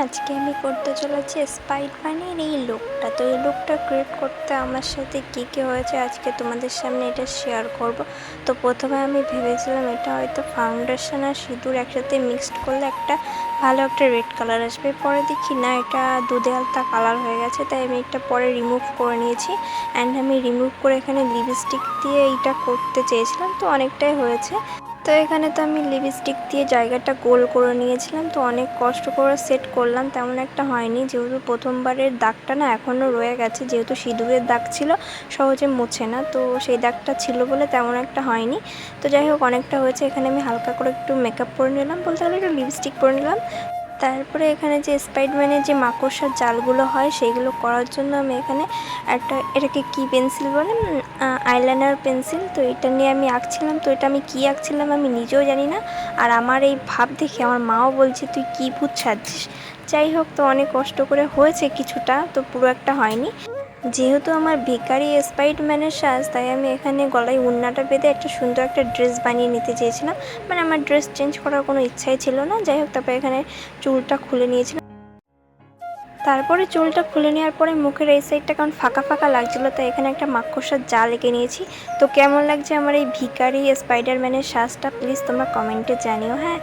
আজকে আমি করতে চলেছি স্পাইডারম্যানের এই লুকটা। তো এই লুকটা ক্রিয়েট করতে আমার সাথে কী হয়েছে আজকে তোমাদের সামনে এটা শেয়ার করব। তো প্রথমে আমি ভেবেছিলাম এটা হয়তো ফাউন্ডেশন আর সিঁদুর একসাথে মিক্সড করলে একটা ভালো একটা রেড কালার আসবে। পরে দেখি না, এটা দুধে আলতা কালার হয়ে গেছে, তাই আমি এটা পরে রিমুভ করে নিয়েছি। অ্যান্ড আমি রিমুভ করে এখানে লিপস্টিক দিয়ে এইটা করতে চেয়েছিলাম, তো অনেকটাই হয়েছে। তো এখানে তো আমি লিপস্টিক দিয়ে জায়গাটা গোল করে নিয়েছিলাম, তো অনেক কষ্ট করে সেট করলাম, তেমন একটা হয়নি। যেহেতু প্রথমবারের দাগটা না এখনও রয়ে গেছে, যেহেতু সিঁদুরের দাগ ছিল সহজে মোছে না, তো সেই দাগটা ছিল বলে তেমন একটা হয়নি। তো যাই হোক, অনেকটা হয়েছে। এখানে আমি হালকা করে একটু মেকআপ করে নিলাম, বলতে গেলে একটু লিপস্টিক করে নিলাম। তারপরে এখানে যে স্পাইডারম্যানের যে মাকড়সার জালগুলো হয় সেইগুলো করার জন্য আমি এখানে এটাকে কি পেন্সিল বলে, আইলাইনার পেন্সিল, তো এটা নিয়ে আমি আঁকছিলাম। তো এটা আমি কী আঁকছিলাম আমি নিজেও জানি না, আর আমার এই ভাব দেখে আমার মাও বলছে তুই কী ভূত সাজছিস। যাই হোক, তো অনেক কষ্ট করে হয়েছে কিছুটা, তো পুরো একটা হয়নি। যেহেতু আমার ভিখারি স্পাইডারম্যানের সাজ, তাই আমি এখানে গলায় ওড়নাটা বেঁধে একটা সুন্দর একটা ড্রেস বানিয়ে নিতে চেয়েছিলাম। মানে আমার ড্রেস চেঞ্জ করার কোনো ইচ্ছাই ছিল না। যাই হোক, তারপরে এখানে চুলটা খুলে নিয়েছিলাম। তারপরে চুলটা খুলে নেওয়ার পরে মুখের এই সাইডটা কেমন ফাঁকা ফাঁকা লাগছিলো, তাই এখানে একটা মাকড়সার জাল এঁকে নিয়েছি। তো কেমন লাগছে আমার এই ভিখারি স্পাইডারম্যানের সাজটা প্লিজ তোমরা কমেন্টে জানিও, হ্যাঁ।